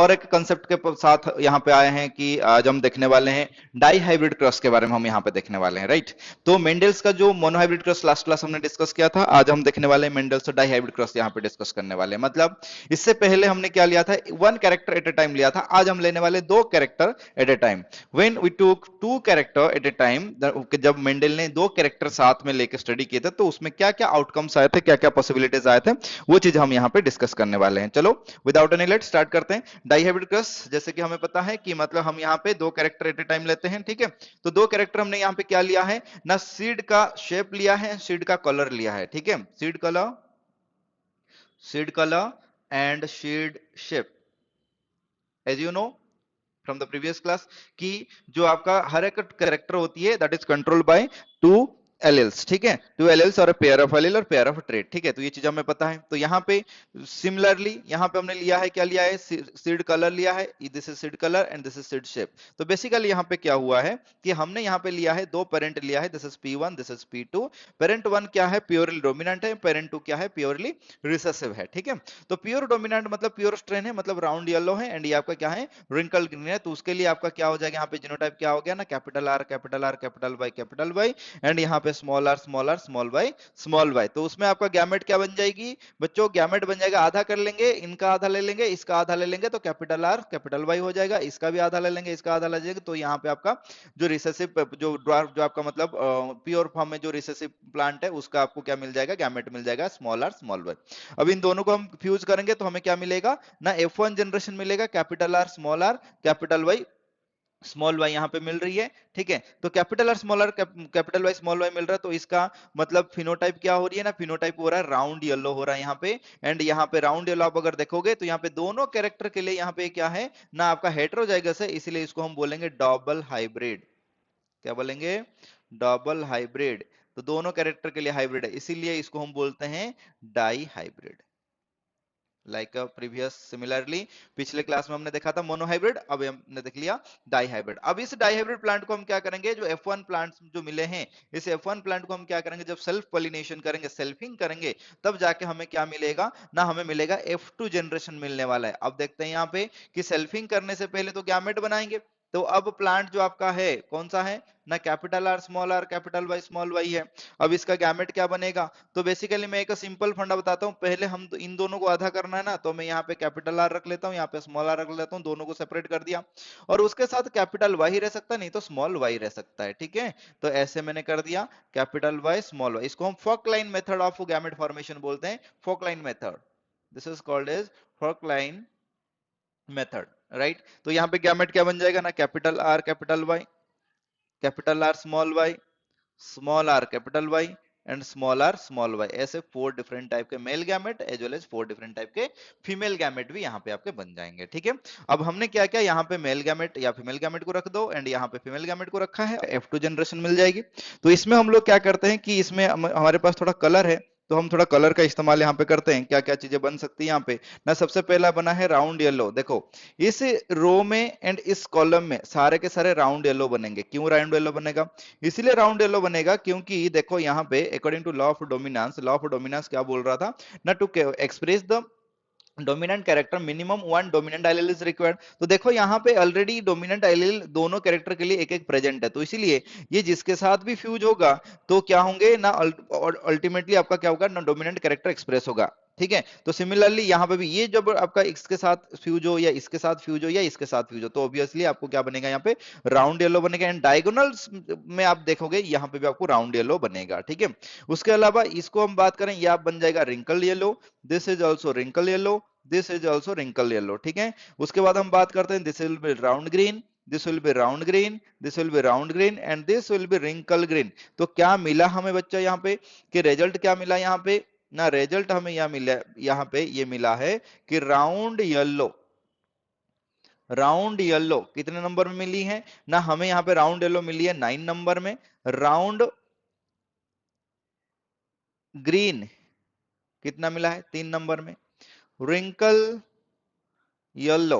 और एक कंसेप्ट के साथ यहाँ पे आए हैं कि आज हम देखने वाले हैं डाई हाइब्रिड क्रॉस के बारे में हम यहाँ पे देखने वाले हैं, राइट। तो मेंडल्स का जो मोनोहाइब्रिड क्रॉस लास्ट क्लास हमने डिस्कस किया था, आज हम देखने वाले हैं मेंडल्स और डाई हाइब्रिड क्रॉस यहाँ पे डिस्कस करने वाले हैं। मतलब इससे पहले हमने क्या लिया था, one character at a time लिया था, आज हम लेने वाले दो character at a time. When we took two character at a time, जब मेंडल ने दो कैरेक्टर साथ में लेकर स्टडी किए थे तो उसमें क्या क्या आउटकम्स आए थे, क्या क्या पॉसिबिलिटीज आए थे, वो चीज हम यहाँ पे डिस्कस करने वाले हैं। चलो विदाउट एनी लेट स्टार्ट करते हैं। डाईहाइब्रिड क्रॉस जैसे कि हमें पता है कि मतलब हम यहाँ पे दो कैरेक्टर एट ए टाइम लेते हैं, ठीक है। तो दो कैरेक्टर हमने यहाँ पे क्या लिया है ना, सीड का शेप लिया है, सीड का कलर लिया है, ठीक है। Seed colour and seed shape, as you know from the previous class, कि जो आपका हर एक कैरेक्टर होती है that is controlled by two alleles, ठीक है। टू एलेल्स और पेयर ऑफ एलेल और पेयर ऑफ ट्रेट, ठीक है। तो ये चीज हमें पता है। तो यहाँ पे सिमिलरली यहाँ पे हमने लिया है, क्या लिया है, सीड कलर लिया है, this is seed colour and this is seed shape. तो बेसिकली यहाँ पे क्या हुआ है कि हमने यहाँ पे लिया है दो पेरेंट लिया है, this is P1, this is P2। Parent 1 क्या है, प्योरली डोमिनेंट है, पेरेंट 2 क्या है, प्योरली रिसेसिव है, ठीक है। तो प्योर डोमिनेंट मतलब प्योर स्ट्रेन है, मतलब राउंड येलो है, एंड ये आपका क्या है, रिंकल ग्रीन है। तो उसके लिए आपका क्या हो जाएगा, यहाँ पे जीनोटाइप क्या हो गया ना, capital R capital R capital Y capital Y, and यहाँ पे small r small r small y small y. तो उसमें आपका गैमेट क्या बन जाएगी बच्चों, गैमेट बन जाएगा, आधा कर लेंगे, इनका आधा ले लेंगे, इसका आधा ले लेंगे, तो कैपिटल आर कैपिटल वाई हो जाएगा, इसका भी आधा ले लेंगे, इसका आधा ले जाएगा। तो यहाँ पे आपका जो रिसेसिव जो ड्वार्फ जो आपका मतलब प्योर फॉर्म में जो रिसेसिव प्लांट है उसका आपको क्या मिल जाएगा, गैमेट मिल जाएगा स्मॉल आर स्मॉल वाई। अब इन दोनों को हम फ्यूज करेंगे तो हमें क्या मिलेगा ना, F1 जनरेशन मिलेगा, capital R capital Y small y यहाँ पे मिल रही है, ठीक है। तो capital R capital Y small y मिल रहा है, तो इसका मतलब फिनोटाइप क्या हो रही है ना, फिनोटाइप हो रहा है राउंड येलो हो रहा है यहाँ पे। एंड यहाँ पे राउंड येलो आप अगर देखोगे तो यहाँ पे दोनों कैरेक्टर के लिए यहाँ पे क्या है ना, आपका हेटेरोजाइगस है, इसलिए इसको हम बोलेंगे डबल हाइब्रिड। क्या बोलेंगे, डबल हाइब्रिड। तो दोनों कैरेक्टर के लिए हाइब्रिड है, इसीलिए इसको हम बोलते हैं dihybrid. Like previous similarly पिछले क्लास में हमने देखा था मोनोहाइब्रिड, अब हमने देख लिया डाई हाइब्रिड। अब इस डाई हाइब्रिड प्लांट को हम क्या करेंगे, जो F1 प्लांट्स जो मिले हैं, इस F1 प्लांट को हम क्या करेंगे, जब सेल्फ पॉलिनेशन करेंगे, सेल्फिंग करेंगे, तब जाके हमें क्या मिलेगा ना, हमें मिलेगा F2 जनरेशन मिलने वाला है। अब देखते हैं यहाँ पे कि सेल्फिंग करने से पहले तो गैमेट बनाएंगे। तो अब प्लांट जो आपका है कौन सा है ना, capital R capital Y small y है। अब इसका गैमेट क्या बनेगा, तो बेसिकली मैं एक सिंपल फंडा बताता हूँ, पहले हम इन दोनों को आधा करना है ना, तो मैं यहाँ पे कैपिटल आर रख लेता हूँ, यहाँ पे स्मॉल आर रख लेता हूँ, दोनों को सेपरेट कर दिया। और उसके साथ कैपिटल वाई रह सकता है, नहीं तो स्मॉल वाई रह सकता है, ठीक है। तो ऐसे मैंने कर दिया कैपिटल वाई स्मॉल वाई। इसको हम fork line method of gamete formation बोलते हैं, fork line method, this is called as fork line method, right. तो यहाँ पे गैमेट क्या बन जाएगा ना, capital R small R capital Y and small Y, ऐसे फोर डिफरेंट टाइप के male gamete as well as four different type के फीमेल गैमेट भी यहाँ पे आपके बन जाएंगे, ठीक है। अब हमने क्या किया, यहाँ पे मेल गैमेट या फीमेल गैमेट को रख दो, एंड यहाँ पे फीमेल गैमेट को रखा है, F2 जनरेशन मिल जाएगी। तो इसमें हम लोग क्या करते हैं कि इसमें हमारे पास थोड़ा कलर है, तो हम थोड़ा कलर का इस्तेमाल यहाँ पे करते हैं। क्या क्या चीजें बन सकती है यहाँ पे ना, सबसे पहला बना है राउंड येलो। देखो इस रो में एंड इस कॉलम में सारे के सारे राउंड येलो बनेंगे। क्यों राउंड येलो बनेगा, इसलिए राउंड येलो बनेगा क्योंकि देखो यहाँ पे according to law of dominance क्या बोल रहा था ना, to express the dominant character minimum one dominant allele is required. तो देखो यहाँ पे ऑलरेडी डोमिनेंट एलील दोनों कैरेक्टर के लिए एक एक प्रेजेंट है, तो इसीलिए ये जिसके साथ भी फ्यूज होगा तो क्या होंगे ना, अल्टीमेटली आपका क्या होगा ना, डोमिनेंट कैरेक्टर एक्सप्रेस होगा, ठीक है। तो सिमिलरली यहाँ पे भी ये जब आपका इसके साथ फ्यूज हो या इसके साथ फ्यूज हो या इसके साथ फ्यूज हो, तो ऑब्वियसली आपको क्या बनेगा, यहाँ पे राउंड येलो बनेगा। एंड डायगोनल्स में आप देखोगे यहाँ पे भी आपको राउंड येलो बनेगा, ठीक है। उसके अलावा इसको हम बात करें, ये आप बन जाएगा wrinkle yellow, this is also wrinkle yellow, this is also wrinkle yellow, ठीक है। उसके बाद हम बात करते हैं, this will be round green, this will be round green, this will be round green, and this will be wrinkle green. तो क्या मिला हमें बच्चा यहाँ पे कि रिजल्ट क्या मिला यहाँ पे ना, रिजल्ट हमें यह मिला, यहाँ पे ये मिला है कि राउंड येलो कितने नंबर में मिली है ना, हमें यहाँ पे राउंड येलो मिली है 9 नंबर में। राउंड ग्रीन कितना मिला है, 3 नंबर में। रिंकल येलो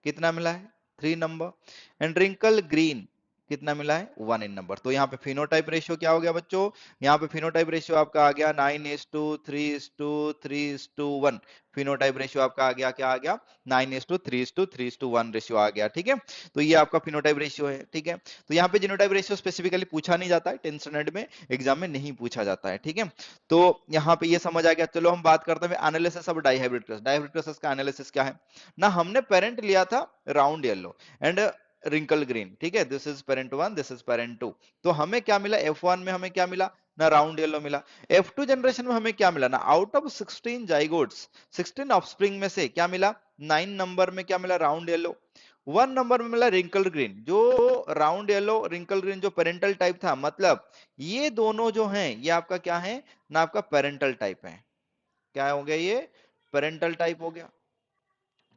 कितना मिला है, 3 नंबर। एंड रिंकल ग्रीन कितना मिला है 1 इन नंबर। तो यहाँ पे फिनोटाइप रेशियो क्या हो गया बच्चों, यहाँ पे फिनोटाइप रेशियो आपका आ गया 9:3:1। फिनोटाइप रेशियो आपका आ गया, क्या आ गया 9:3:1 रेशियो आ गया, ठीक है। तो ये आपका फिनोटाइप रेशियो है, ठीक है। तो यहाँ पे जीनोटाइप रेशियो स्पेसिफिकली पूछा नहीं जाता है, 10th स्टैंडर्ड में एग्जाम में नहीं पूछा जाता है, ठीक है। तो यहाँ पे ये समझ आ गया। चलो हम बात करते हैं analysis of dihybrid cross. Dihybrid cross का एनालिसिस क्या है ना, हमने पेरेंट लिया था round yellow and wrinkle green, ठीक है। This is parent 1, this is parent 2। तो हमें क्या मिला, F1 में हमें क्या मिला ना, राउंड येलो मिला। F2 जनरेशन में हमें क्या मिला ना, आउट ऑफ 16 जाइगोट्स, 16 ऑफस्प्रिंग में से क्या मिला, 9 नंबर में क्या मिला, राउंड येलो। 1 नंबर में मिला रिंकल ग्रीन। जो राउंड येलो रिंकल ग्रीन जो पेरेंटल टाइप था, मतलब ये दोनों जो हैं ये आपका क्या है ना, आपका पेरेंटल टाइप है। क्या हो गया, ये पेरेंटल टाइप हो गया,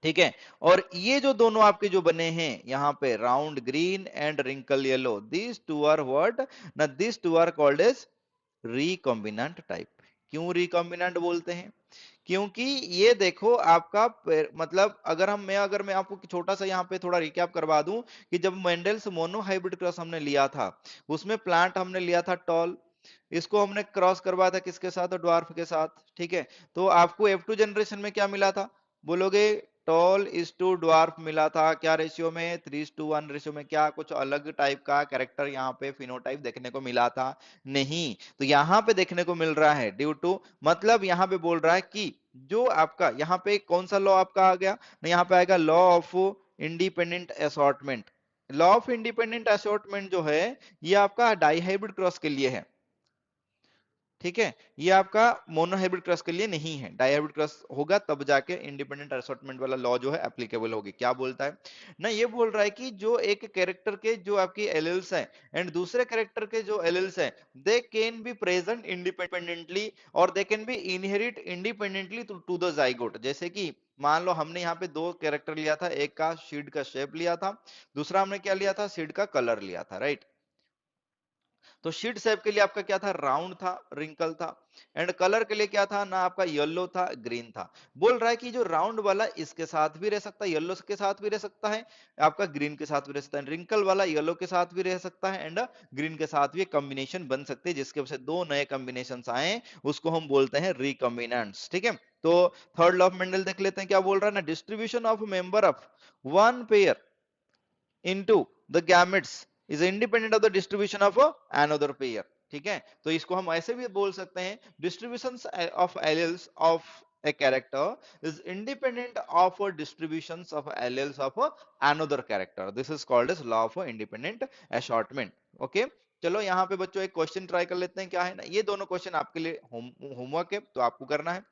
ठीक है। और ये जो दोनों आपके जो बने हैं यहाँ पे round green and wrinkle yellow, this two are what ना, this two are called as recombinant type. क्यों रिकॉम्बिनेंट बोलते हैं, क्योंकि ये देखो आपका मतलब अगर मैं आपको छोटा सा यहाँ पे थोड़ा रिकैप करवा दूं कि जब मेंडल्स मोनो हाइब्रिड क्रॉस हमने लिया था, उसमें प्लांट हमने लिया था टॉल, इसको हमने क्रॉस करवाया था किसके साथ, ड्वार्फ के साथ, ठीक है। तो आपको F2 जनरेशन में क्या मिला था, बोलोगे टॉल इज टू ड्वार्फ मिला था, क्या रेशियो में, 3:1 रेशियो में। क्या कुछ अलग टाइप का कैरेक्टर यहाँ पे फिनोटाइप देखने को मिला था, नहीं। तो यहाँ पे देखने को मिल रहा है ड्यू टू, मतलब यहाँ पे बोल रहा है कि जो आपका यहाँ पे कौन सा लॉ आपका आ गया ना, यहाँ पे आएगा law of independent assortment. Law of independent assortment जो है ये आपका डाइहाइब्रिड क्रॉस के लिए है, ठीक है। ये आपका मोनोहाइब्रिड क्रॉस के लिए नहीं है, डाइहाइब्रिड क्रॉस होगा तब जाके इंडिपेंडेंट असॉर्टमेंट वाला लॉ जो है एप्लीकेबल होगी। क्या बोलता है ना, ये बोल रहा है कि जो एक कैरेक्टर के जो आपकी एलिल्स हैं एंड दूसरे कैरेक्टर के जो एलिल्स हैं, they can be present independently और they can be inherit independently to the zygote. जैसे कि मान लो हमने यहाँ पे दो कैरेक्टर लिया था, एक का सीड का शेप लिया था, दूसरा हमने क्या लिया था, सीड का कलर लिया था, राइट। तो शीट शेप के लिए आपका क्या था, राउंड था, रिंकल था। एंड कलर के लिए क्या था ना, आपका येलो था, ग्रीन था। बोल रहा है कि जो राउंड वाला इसके साथ भी रह सकता है, येलो के साथ भी रह सकता है, आपका ग्रीन के साथ भी रह सकता है, रिंकल वाला येलो के साथ भी रह सकता है एंड ग्रीन के साथ भी कॉम्बिनेशन बन सकते हैं, जिसके वजह से दो नए कॉम्बिनेशन आए, उसको हम बोलते हैं रिकॉम्बिनेंट्स, ठीक है। तो थर्ड लॉ ऑफ मेंडल देख लेते हैं, क्या बोल रहा है ना, distribution of member of one pair into the gametes is independent of the distribution of another pair, ठीक है। तो इसको हम ऐसे भी बोल सकते हैं, distributions of alleles of a character is independent of distributions of alleles of another character. This is called as law of independent assortment, okay। चलो यहाँ पे बच्चों एक क्वेश्चन ट्राई कर लेते हैं, क्या है ना, ये दोनों क्वेश्चन आपके लिए होमवर्क है, तो आपको करना है।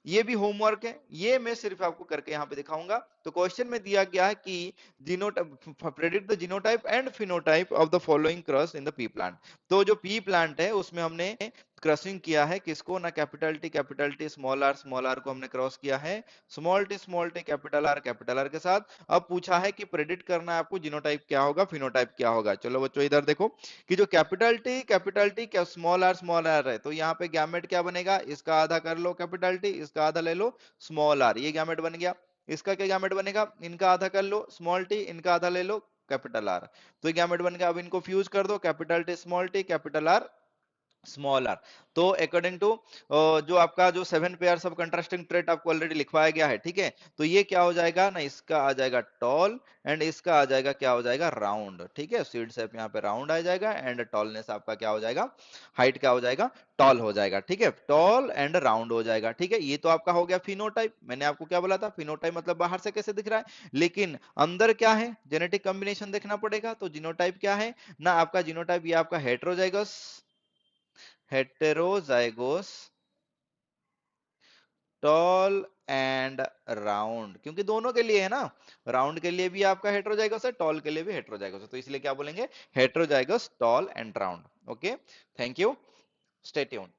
ये भी होमवर्क है, ये मैं सिर्फ आपको करके यहाँ पे दिखाऊंगा। तो क्वेश्चन में दिया गया है कि genotype, predict the genotype and phenotype of the following cross in the P plant. तो जो पी प्लांट है उसमें हमने क्रॉसिंग किया है किसको ना, कैपिटल टी स्मॉल आर को हमने क्रॉस किया है स्मॉल टी कैपिटल आर के साथ। अब पूछा है कि प्रेडिक्ट करना है आपको जीनोटाइप क्या होगा, फिनोटाइप क्या होगा। चलो बच्चों इधर देखो कि जो कैपिटल टी क्या स्मॉल आर है, तो यहाँ पे गैमेट क्या बनेगा, इसका आधा कर लो कैपिटल टी, इसका आधा ले लो स्मॉल आर, ये गैमेट बन गया। इसका क्या गैमेट बनेगा, इनका आधा कर लो स्मॉल टी, इनका आधा ले लो कैपिटल आर, तो ये गैमेट बन गया। अब इनको फ्यूज कर दो, capital T capital R small r. तो अकॉर्डिंग टू जो आपका जो 7 पेयर्स ऑफ कंट्रास्टिंग ट्रेट आपको ऑलरेडी लिखवाया गया है, ठीक है। तो ये क्या हो जाएगा ना, इसका आ जाएगा टॉल एंड इसका आ जाएगा क्या हो जाएगा, राउंड, ठीक है। सीड शेप यहाँ पे राउंड आ जाएगा एंड टॉलनेस आपका क्या हो जाएगा, हाइट क्या हो जाएगा, टॉल हो जाएगा, ठीक है। टॉल एंड राउंड हो जाएगा, ठीक है। ये तो आपका हो गया फिनोटाइप। मैंने आपको क्या बोला था, फिनोटाइप मतलब बाहर से कैसे दिख रहा है, लेकिन अंदर क्या है, जेनेटिक कॉम्बिनेशन देखना पड़ेगा। तो जीनोटाइप क्या है ना, आपका जीनोटाइप ये आपका हेटेरोजाइगोस टॉल एंड राउंड, क्योंकि दोनों के लिए है ना, राउंड के लिए भी आपका हेटेरोजाइगस है, टॉल के लिए भी हेटेरोजाइगस है, तो इसलिए क्या बोलेंगे, heterozygous tall and round, okay. Thank you, stay tuned.